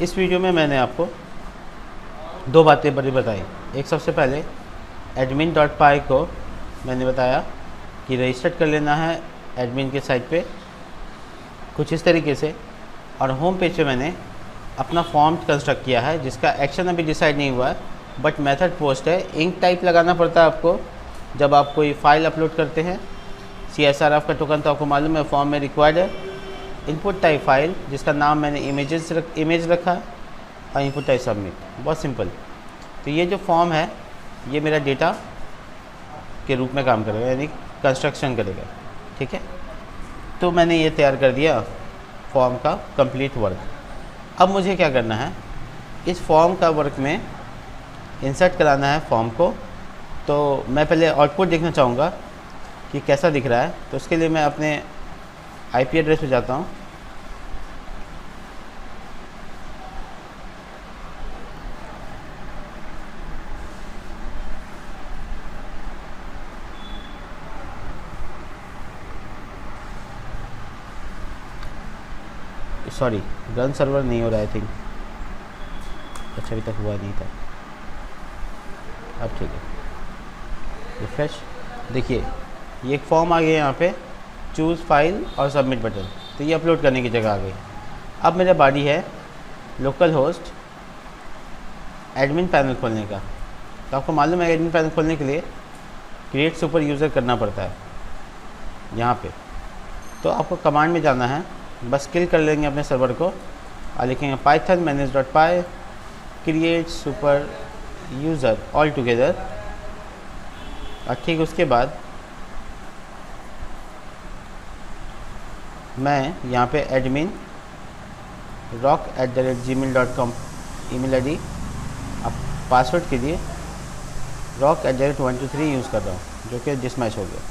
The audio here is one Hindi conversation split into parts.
इस वीडियो में मैंने आपको दो बातें बड़ी बताई। एक, सबसे पहले admin.py को मैंने बताया कि रजिस्टर कर लेना है एडमिन के साइट पे कुछ इस तरीके से, और होम पेज पे मैंने अपना फॉर्म कंस्ट्रक्ट किया है जिसका एक्शन अभी डिसाइड नहीं हुआ है, बट मेथड पोस्ट है। इंक टाइप लगाना पड़ता है आपको जब आप कोई फाइल अपलोड करते हैं। CSRF का टोकन तो आपको मालूम है फॉर्म में रिक्वायर्ड है। इनपुट टाइप फाइल जिसका नाम मैंने इमेज रखा है, और इनपुट टाइप सबमिट, बहुत सिंपल। तो ये जो फॉर्म है ये मेरा डेटा के रूप में काम करेगा, यानी कंस्ट्रक्शन करेगा, ठीक है। तो मैंने ये तैयार कर दिया फॉर्म का कंप्लीट वर्क। अब मुझे क्या करना है, इस फॉर्म का वर्क में इंसर्ट कराना है फॉर्म को। तो मैं पहले आउटपुट देखना चाहूँगा कि कैसा दिख रहा है। तो उसके लिए मैं अपने IP एड्रेस पे जाता हूँ। सॉरी, रन सर्वर नहीं हो रहा है, आई थिंक। अच्छा, अभी तक हुआ नहीं था, अब ठीक है। रिफ्रेश, देखिए ये एक फॉर्म आ गया यहाँ पे, चूज़ फाइल और सबमिट बटन। तो ये अपलोड करने की जगह आ गई। अब मेरा बारी है लोकल होस्ट एडमिन पैनल खोलने का। तो आपको मालूम है एडमिन पैनल खोलने के लिए क्रिएट सुपर यूज़र करना पड़ता है यहाँ पे। तो आपको कमांड में जाना है, बस किल कर लेंगे अपने सर्वर को और लिखेंगे python manage.py create super user all together. और ठीक उसके बाद मैं यहाँ पे एडमिन rock@gmail.com ईमेल ID, अब पासवर्ड के लिए rock@123 यूज़ कर रहा हूँ, जो कि डिसमैच हो गया।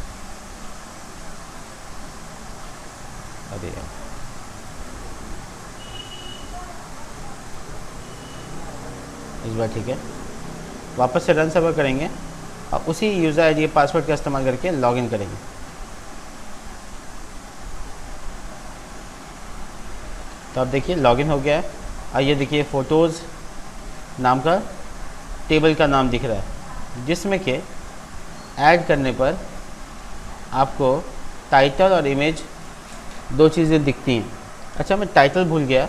अरे यार, इस बार ठीक है। वापस से रन सर्वर करेंगे और उसी यूज़र ID पासवर्ड का इस्तेमाल करके लॉगिन करेंगे। तो अब देखिए लॉगिन हो गया है। और ये देखिए फ़ोटोज़ नाम का टेबल का नाम दिख रहा है, जिसमें कि ऐड करने पर आपको टाइटल और इमेज दो चीज़ें दिखती हैं। अच्छा, मैं टाइटल भूल गया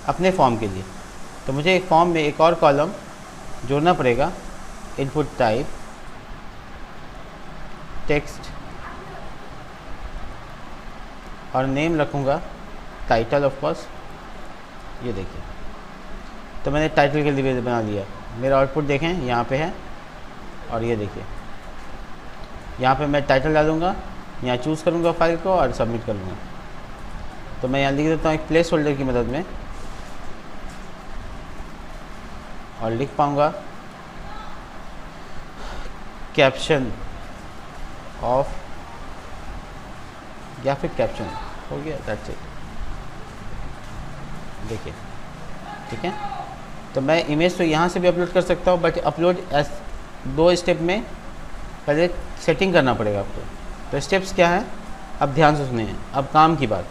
अपने फॉर्म के लिए, तो मुझे एक फॉर्म में एक और कॉलम जोड़ना पड़ेगा। इनपुट टाइप टेक्स्ट और नेम रखूँगा टाइटल ऑफ कोर्स। ये देखिए, तो मैंने टाइटल के लिए बना लिया। मेरा आउटपुट देखें यहाँ पे है, और ये देखिए यहाँ पे मैं टाइटल डालूँगा, यहाँ चूज़ करूँगा फाइल को और सबमिट करूँगा। तो मैं यहाँ लिख देता हूँ एक प्लेस होल्डर की मदद में, और लिख पाऊँगा कैप्शन ऑफ, या फिर कैप्शन हो गया, दैट्स इट। देखिए, ठीक है। तो मैं इमेज तो यहाँ से भी अपलोड कर सकता हूँ, बट अपलोड दो स्टेप में पहले सेटिंग करना पड़ेगा आपको। तो स्टेप्स क्या है, अब ध्यान से सुनिए। अब काम की बात,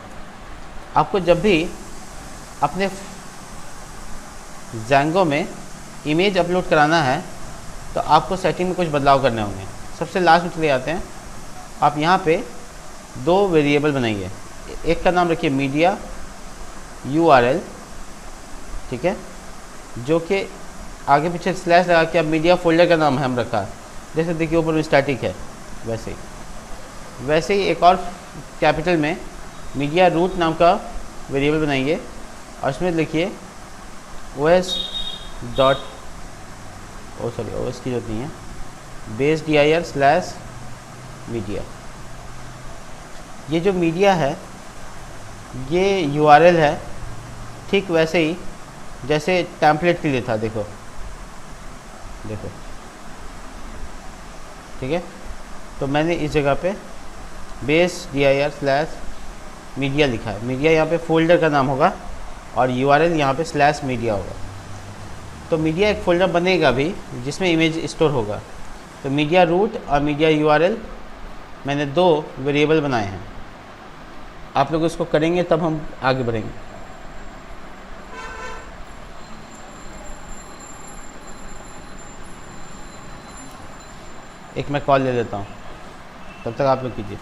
आपको जब भी अपने Django में इमेज अपलोड कराना है तो आपको सेटिंग में कुछ बदलाव करने होंगे। सबसे लास्ट में चले जाते हैं। आप यहाँ पे दो वेरिएबल बनाइए। एक का नाम रखिए मीडिया URL, ठीक है, जो कि आगे पीछे स्लैश लगा के अब मीडिया फोल्डर का नाम है हम रखा है। जैसे देखिए ऊपर में स्टैटिक है, वैसे ही एक और कैपिटल में मीडिया रूट नाम का वेरिएबल बनाइए, और उसमें लिखिए OS की जरूरत नहीं है, बेस dir/मीडिया। ये जो मीडिया है ये URL है, ठीक वैसे ही जैसे टेम्पलेट के लिए था। देखो ठीक है। तो मैंने इस जगह पे बेस dir/मीडिया लिखा है। मीडिया यहाँ पे फोल्डर का नाम होगा और URL यहाँ पे /मीडिया होगा। तो मीडिया एक फ़ोल्डर बनेगा भी जिसमें इमेज स्टोर होगा। तो मीडिया रूट और मीडिया URL मैंने दो वेरिएबल बनाए हैं। आप लोग इसको करेंगे तब हम आगे बढ़ेंगे। एक मैं कॉल ले लेता हूँ, तब तक आप लोग कीजिए।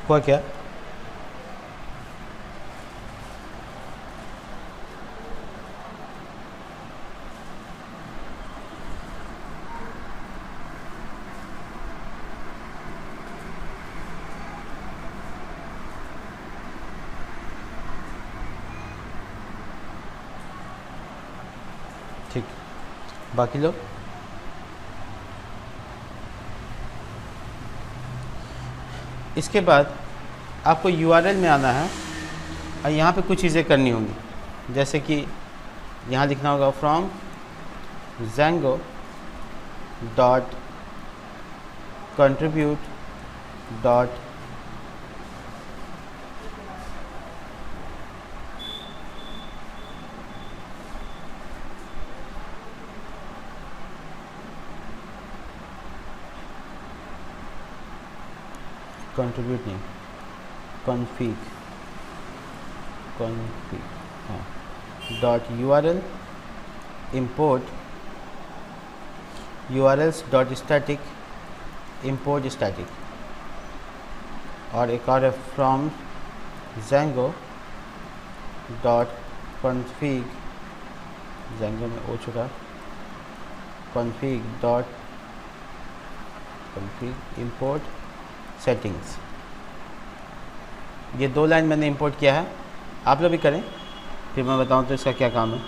हुआ क्या? ठीक, बाकी लोग? इसके बाद आपको URL में आना है और यहाँ पे कुछ चीज़ें करनी होंगी, जैसे कि यहाँ लिखना होगा from Django dot contribute dot contribute नहीं, config हाँ, dot URL import URLs dot static import static, और एक और है from Django dot config, Django में हो चुका, config dot config import settings. ये 2 लाइन मैंने इंपोर्ट किया है, आप लोग भी करें, फिर मैं बताऊं तो इसका क्या काम है।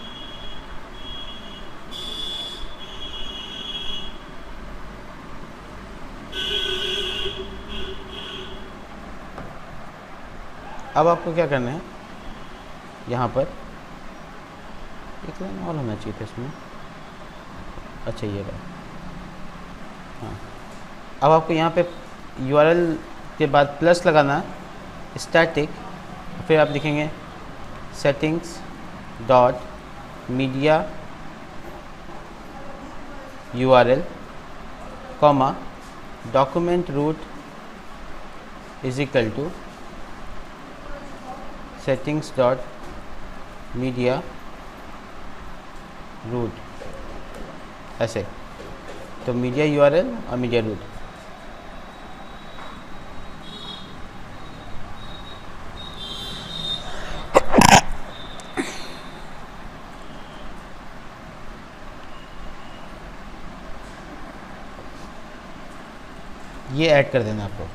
अब आपको क्या करना है, यहाँ पर एक लाइन और होना चाहिए था इसमें, अच्छा ये रहा। हाँ, अब आपको यहाँ पे URL के बाद प्लस लगाना है, स्टैटिक, फिर आप लिखेंगे settings dot media URL comma document root is equal to settings dot media root, ऐसे। तो मीडिया URL और मीडिया रूट। ये ऐड कर देना आपको।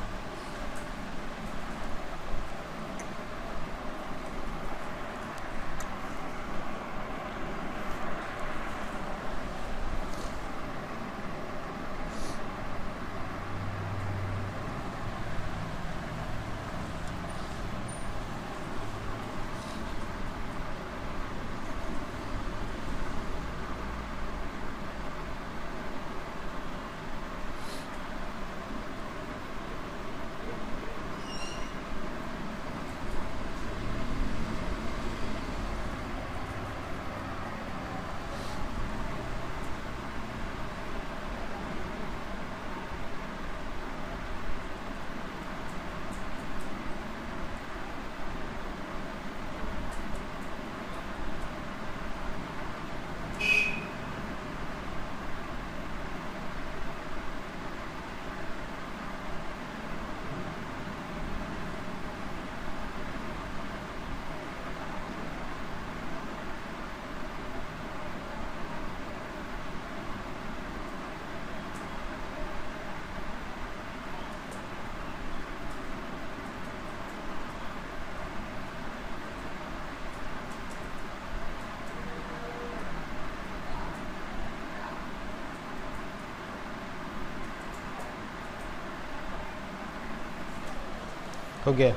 हो गया।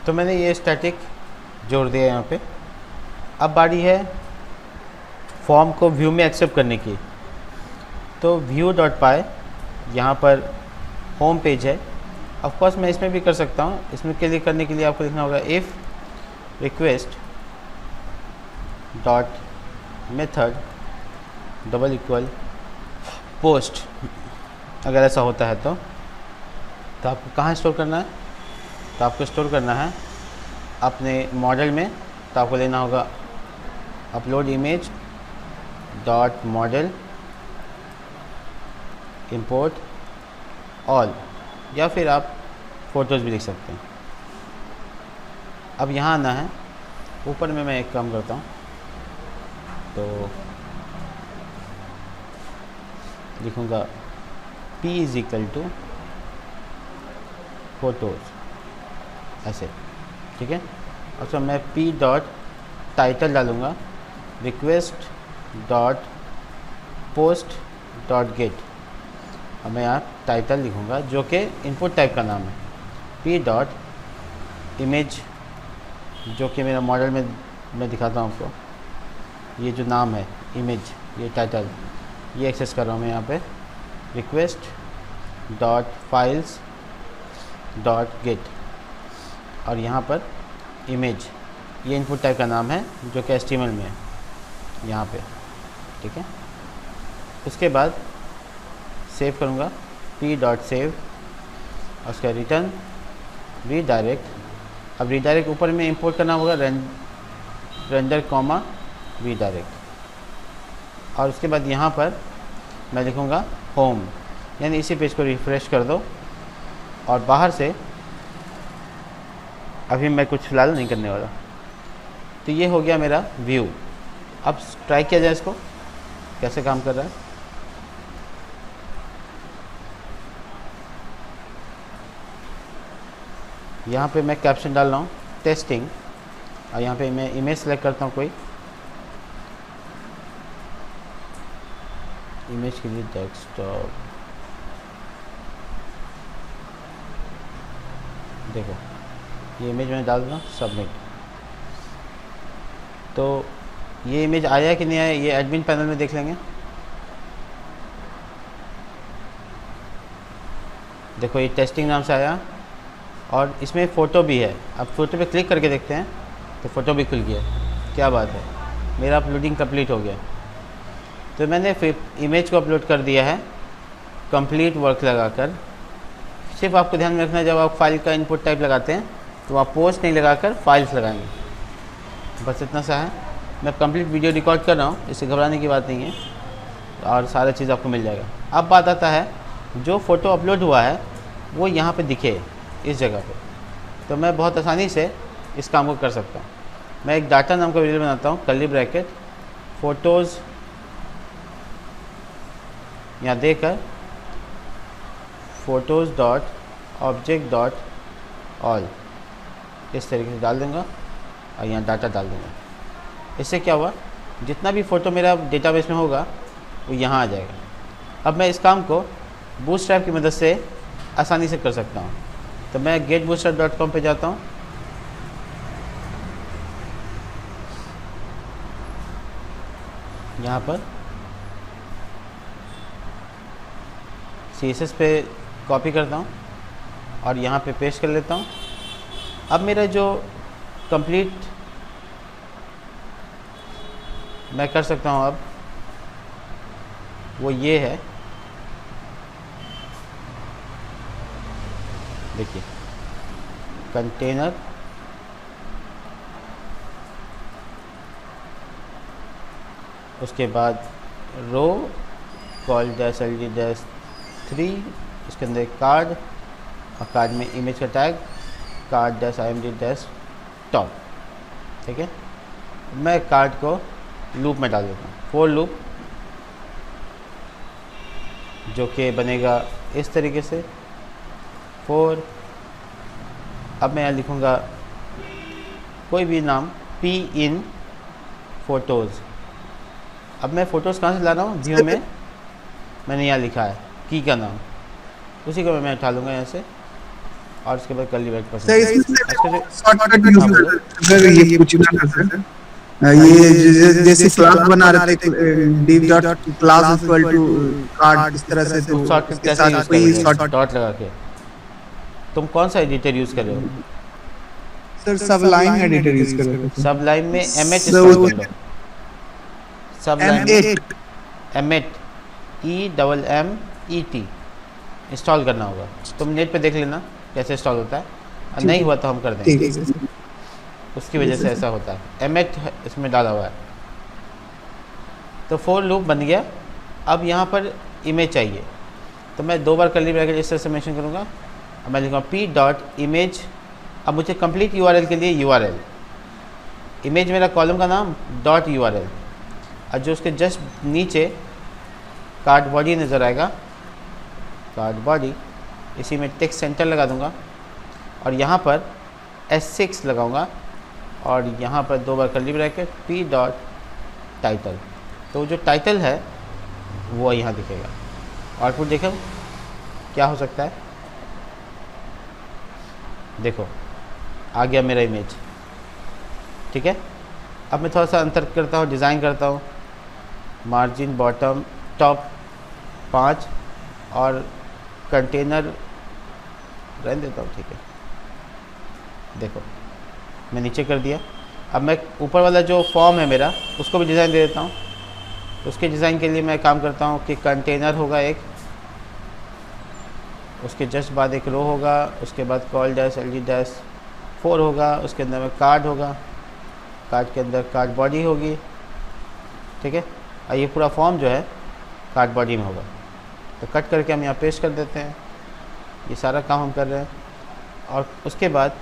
तो मैंने ये स्टैटिक जोड़ दिया यहाँ पे। अब बारी है फॉर्म को व्यू में एक्सेप्ट करने की। तो व्यू डॉट पाई यहाँ पर होम पेज है। ऑफ कोर्स मैं इसमें भी कर सकता हूँ। इसमें के लिए करने के लिए आपको लिखना होगा if request dot method double equal post. अगर ऐसा होता है तो आपको कहाँ स्टोर करना है? तो आपको स्टोर करना है अपने मॉडल में। तो आपको लेना होगा upload image dot model import all, या फिर आप फ़ोटोज़ भी लिख सकते हैं। अब यहाँ आना है। ऊपर में मैं एक काम करता हूँ, तो लिखूँगा p is equal to photos, ऐसे, ठीक है। अच्छा, मैं p डॉट टाइटल डालूँगा request dot post dot get. अब मैं यहाँ टाइटल लिखूँगा जो कि इनपुट टाइप का नाम है। p डॉट इमेज जो कि मेरा मॉडल में मैं दिखाता हूँ आपको। ये जो नाम है इमेज, ये टाइटल, ये एक्सेस कर रहा हूँ मैं यहाँ पे request dot files dot gate, और यहाँ पर इमेज ये इनपुट टाइप का नाम है जो कि HTML में है यहाँ पे, ठीक है। उसके बाद सेव करूँगा p डॉट सेव, उसका रिटर्न रीडायरेक्ट। अब रीडायरेक्ट ऊपर में इंपोर्ट करना होगा रेंडर कॉमा रीडायरेक्ट, और उसके बाद यहाँ पर मैं लिखूँगा होम, यानी इसी पेज को रिफ़्रेश कर दो। और बाहर से अभी मैं कुछ फ़िलहाल नहीं करने वाला। तो ये हो गया मेरा व्यू। अब ट्राई किया जाए इसको कैसे काम कर रहा है। यहाँ पे मैं कैप्शन डाल रहा हूँ टेस्टिंग, और यहाँ पे मैं इमेज सेलेक्ट करता हूँ कोई इमेज के लिए डेस्कटॉप। देखो ये इमेज मैंने डाल दूँ सबमिट। तो ये इमेज आया कि नहीं आया ये एडमिन पैनल में देख लेंगे। देखो ये टेस्टिंग नाम से आया, और इसमें फ़ोटो भी है। अब फ़ोटो पे क्लिक करके देखते हैं तो फ़ोटो भी खुल गया। क्या बात है, मेरा अपलोडिंग कंप्लीट हो गया। तो मैंने फिर इमेज को अपलोड कर दिया है कंप्लीट वर्क लगाकर। सिर्फ आपको ध्यान में रखना है जब आप फाइल का इनपुट टाइप लगाते हैं तो आप पोस्ट नहीं लगाकर फाइल्स लगाएंगे, बस इतना सा है। मैं कंप्लीट वीडियो रिकॉर्ड कर रहा हूँ, इससे घबराने की बात नहीं है, और सारा चीज़ आपको मिल जाएगा। अब बात आता है जो फ़ोटो अपलोड हुआ है वो यहाँ पे दिखे इस जगह पे, तो मैं बहुत आसानी से इस काम को कर सकता हूँ। मैं एक डाटा नाम का वेरिएबल बनाता हूँ, कर्ली ब्रैकेट फोटोज़ यहाँ देकर photos dot object dot all इस तरीके से डाल दूँगा और यहाँ डाटा डाल दूँगा। इससे क्या हुआ, जितना भी फ़ोटो मेरा डेटाबेस में होगा वो यहाँ आ जाएगा। अब मैं इस काम को बूटस्ट्रैप की मदद से आसानी से कर सकता हूँ। तो मैं getbootstrap.com पे जाता हूँ। यहाँ पर CSS पे कॉपी करता हूँ और यहाँ पे पेस्ट कर लेता हूँ। अब मेरा जो कंप्लीट मैं कर सकता हूँ अब वो ये है, देखिए कंटेनर, उसके बाद रो कॉल डैश LD डैश 3, उसके अंदर एक कार्ड और कार्ड में इमेज का tag card dash IMD dash top. ठीक है, मैं कार्ड को लूप में डाल देता हूँ, फोर लूप, जो कि बनेगा इस तरीके से फोर। अब मैं यहाँ लिखूँगा कोई भी नाम P in फोटोज़। अब मैं फ़ोटोज़ कहाँ से ला रहा हूँ, जियो में मैंने यहाँ लिखा है की का नाम, उसी को मैं उठा लूँगा यहाँ से और उसके बाद कर्ली ब्रैकेट पसंद ये पूछना था सर, ये जैसे क्लास बना रहे थे div dot class equal to card, इस तरह से तो शॉर्टकट कैसे यूज़ करोगे डॉट लगा के? तुम कौन सा एडिटर यूज़ कर रहे हो? सर सबलाइन एडिटर यूज कर रहे थे। सबलाइन में एमेट इंस्टॉल कर लो। सबलाइन एमेट EMMET इंस्टॉल करना होगा। तुम नेट पे देख लेना कैसे इंस्टॉल होता है, और नहीं हुआ तो हम कर देंगे, उसकी वजह से ऐसा होता है। एमेट इसमें डाला हुआ है। तो फोर लूप बन गया। अब यहाँ पर इमेज चाहिए, तो मैं दो बार कर्ली ब्रैकेट इस तरह से मेंशन करूँगा। अब मैं लिखूँगा P डॉट इमेज। अब मुझे कंप्लीट URL के लिए URL, इमेज मेरा कॉलम का नाम डॉट URL, और जो उसके जस्ट नीचे कार्ड बॉडी नज़र आएगा, कार्ड बॉडी, इसी में टेक्स्ट सेंटर लगा दूंगा और यहाँ पर S6 लगाऊंगा और यहाँ पर दो बार curly bracket P dot title. तो जो टाइटल है वो यहाँ दिखेगा। आउटपुट देखो क्या हो सकता है, देखो आ गया मेरा इमेज। ठीक है, अब मैं थोड़ा सा अंतर करता हूँ, डिज़ाइन करता हूँ, मार्जिन बॉटम टॉप 5 और कंटेनर रहने देता हूँ। ठीक है, देखो मैं नीचे कर दिया। अब मैं ऊपर वाला जो फॉर्म है मेरा उसको भी डिज़ाइन दे देता हूँ। उसके डिज़ाइन के लिए मैं काम करता हूँ कि कंटेनर होगा एक, उसके जस्ट बाद एक रो होगा, उसके बाद कॉल डैश LD डैश 4 होगा, उसके अंदर में कार्ड होगा, कार्ड के अंदर कार्ड बॉडी होगी। ठीक है, और ये पूरा फॉर्म जो है कार्ड बॉडी में होगा। तो कट करके हम यहाँ पेस्ट कर देते हैं। ये सारा काम हम कर रहे हैं। और उसके बाद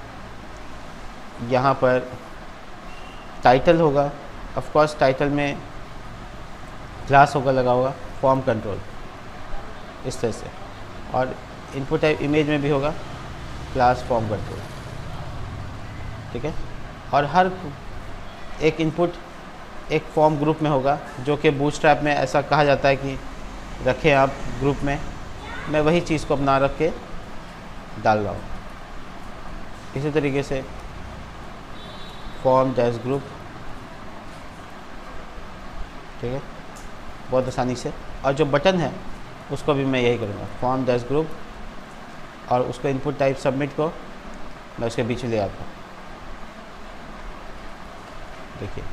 यहाँ पर टाइटल होगा, ऑफ कोर्स टाइटल में क्लास होगा लगा हुआ, फॉर्म कंट्रोल इस तरह से, और इनपुट टाइप इमेज में भी होगा क्लास फॉर्म कंट्रोल। ठीक है, और हर एक इनपुट एक फॉर्म ग्रुप में होगा, जो कि बूटस्ट्रैप में ऐसा कहा जाता है कि रखें आप ग्रुप में। मैं वही चीज़ को अपना रख के डाल रहा हूँ। इसी तरीके से फॉर्म डैश ग्रुप। ठीक है, बहुत आसानी से। और जो बटन है उसको भी मैं यही करूँगा, फॉर्म डैश ग्रुप, और उसको इनपुट टाइप सबमिट को मैं उसके बीच में ले आता हूँ। देखिए,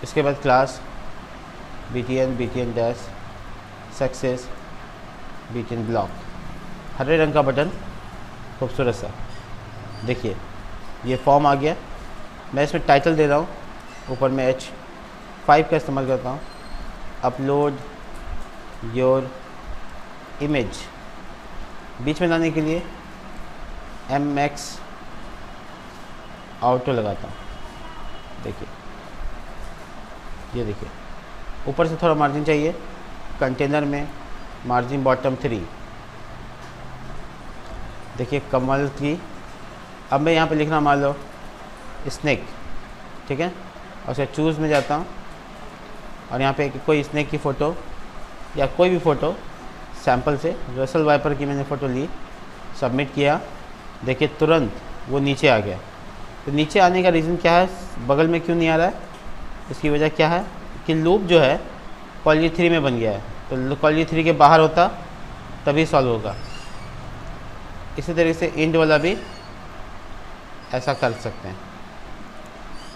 इसके बाद class BTN dash success BTN block, हरे रंग का बटन, खूबसूरत सा। देखिए ये फॉर्म आ गया। मैं इसमें टाइटल दे रहा हूँ, ऊपर में H5 का इस्तेमाल करता हूँ। अपलोड योर इमेज, बीच में लाने के लिए MX ऑटो लगाता हूँ। देखिए, ये देखिए ऊपर से थोड़ा मार्जिन चाहिए कंटेनर में मार्जिन बॉटम 3। देखिए कमल की, अब मैं यहाँ पे लिखना मान लो स्नेक, ठीक है, और उसके चूज़ में जाता हूँ और यहाँ पे कोई स्नेक की फ़ोटो या कोई भी फ़ोटो सैंपल से रसल वाइपर की मैंने फ़ोटो ली, सबमिट किया। देखिए तुरंत वो नीचे आ गया। तो नीचे आने का रीज़न क्या है, बगल में क्यों नहीं आ रहा है? इसकी वजह क्या है कि लूप जो है कॉलजी 3 में बन गया है, तो कॉलजी 3 के बाहर होता तभी सॉल्व होगा। इसी तरीके से इंड वाला भी ऐसा कर सकते हैं।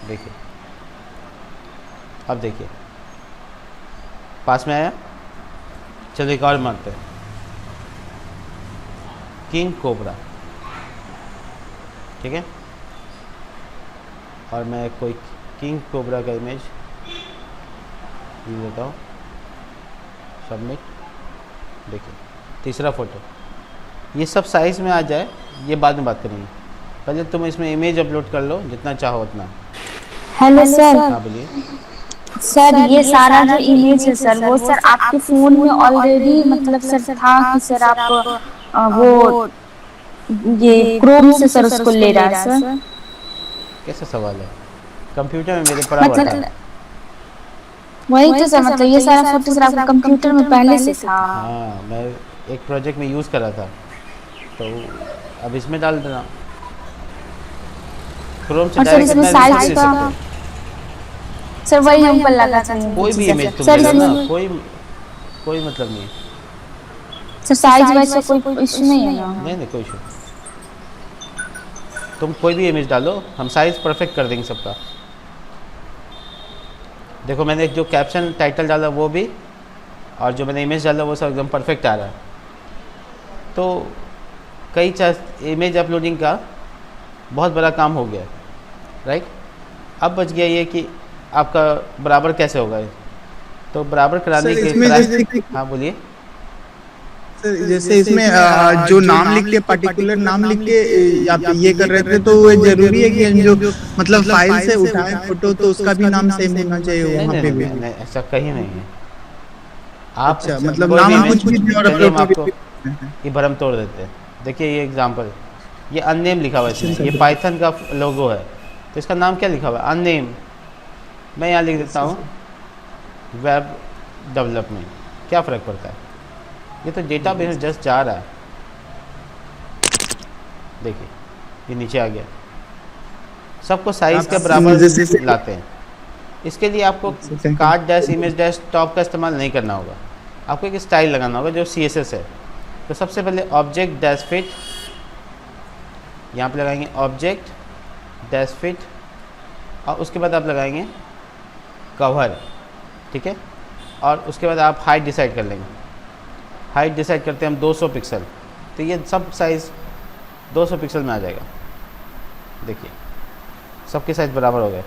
देखिए अब देखिए पास में आया। चलो एक और मारते हैं, किंग कोबरा, ठीक है, और मैं कोई किंग कोबरा का इमेज लेता हूँ, सबमिट। देखिए तीसरा फ़ोटो, ये सब साइज़ में आ जाए, ये बाद में बात करेंगे, पहले तुम इसमें इमेज अपलोड कर लो जितना चाहो उतना। Hello sir. हाँ बोलिए। सर ये सारा जो इमेज है सर, वो सर आपके फोन में ऑलरेडी मतलब सर था कि सर आप वो ये क्रोम से सर उसको ले रहा है सर? कैसा सवाल है, कंप्यूटर में मेरे पड़ा हुआ था। मतलब वही तो सर, मतलब ये सारा फोटो सर आपके कंप्यूटर में पहले से था। हाँ मैं एक प्रोजेक्ट में यूज़ कर रहा था, तो अब इसमें डाल देना। क्रोम से और सर डायरेक्ट इसमें अपना साइज इमेज ले का सकते हो। सर वही हमको लगा चाहिए कोई भी इमेज तुम सर ले लो ना, इसमें कोई मतलब नहीं। सर साइज वाइज का कोई इशू नहीं है ना? नहीं कोई इशू, तुम कोई भी इमेज डालो, हम साइज़ परफेक्ट कर देंगे सबका। देखो मैंने जो कैप्शन टाइटल डाला वो भी, और जो मैंने इमेज डाला वो सब एकदम परफेक्ट आ रहा है। तो कई इमेज अपलोडिंग का बहुत बड़ा काम हो गया, राइट। अब बच गया ये कि आपका बराबर कैसे होगा। तो बराबर कराने के, हाँ बोलिए। जैसे इसमें जो नाम लिख के, पर्टिकुलर नाम लिख के आप ये कर रहे थे, तो वो जरूरी है कि हम जो मतलब फाइल से उठाए फोटो तो उसका भी नाम सेम होना चाहिए वहाँ पे भी? नहीं, ऐसा कहीं नहीं है। आप अच्छा, मतलब नाम कुछ भी और हम आपको अपलोड ये भरम तोड़ देते हैं। देखिए ये एग्जांपल, ये अननेम लिखा हुआ है इसमें, ये पाइथन का लोगो है, तो इसका नाम क्या लिखा हुआ है? अननेम। मैं यहाँ लिख देता हूँ वेब डेवलपमेंट, क्या फ़र्क पड़ता है? ये तो डेटा बेस जस्ट जा रहा है। देखिए ये नीचे आ गया, सबको साइज़ के बराबर लाते हैं। इसके लिए आपको card dash image dash top का इस्तेमाल नहीं करना होगा, आपको एक स्टाइल लगाना होगा जो CSS है। तो सबसे पहले ऑब्जेक्ट डैश फिट, यहाँ पे लगाएंगे ऑब्जेक्ट डैश फिट, और उसके बाद आप लगाएंगे कवर, ठीक है। और उसके बाद आप हाइट डिसाइड कर लेंगे। हाइट डिसाइड करते हैं हम 200 पिक्सल, तो ये सब साइज़ 200 पिक्सल में आ जाएगा। देखिए सबके साइज़ बराबर हो गए।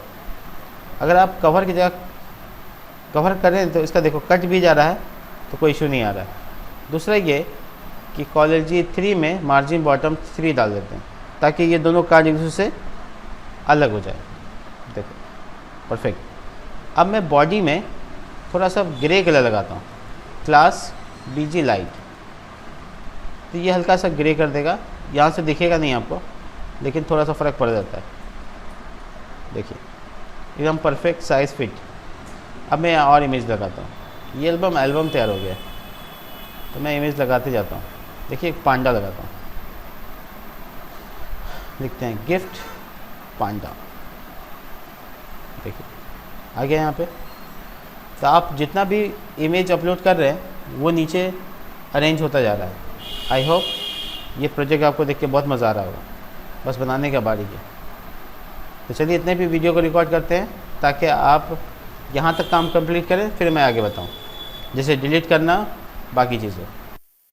अगर आप कवर की जगह कवर करें तो इसका देखो कट भी जा रहा है, तो कोई इशू नहीं आ रहा है। दूसरा ये कि कॉलजी 3 में मार्जिन बॉटम 3 डाल देते हैं, ताकि ये दोनों कार्ड एक दूसरे से अलग हो जाए। देखो परफेक्ट। अब मैं बॉडी में थोड़ा सा ग्रे कलर लगाता हूँ, क्लास BG लाइट, तो ये हल्का सा ग्रे कर देगा। यहाँ से दिखेगा नहीं आपको, लेकिन थोड़ा सा फ़र्क पड़ जाता है। देखिए एकदम परफेक्ट साइज़ फिट। अब मैं और इमेज लगाता हूँ, ये एल्बम तैयार हो गया, तो मैं इमेज लगाते जाता हूँ। देखिए एक पांडा लगाता हूँ, लिखते हैं गिफ्ट पांडा। देखिए आ गया यहाँ पे। तो आप जितना भी इमेज अपलोड कर रहे हैं वो नीचे अरेंज होता जा रहा है। आई होप ये प्रोजेक्ट आपको देख के बहुत मज़ा आ रहा होगा, बस बनाने का बारी है। तो चलिए इतने भी वीडियो को रिकॉर्ड करते हैं ताकि आप यहाँ तक काम कंप्लीट करें, फिर मैं आगे बताऊँ, जैसे डिलीट करना, बाकी चीज़ें।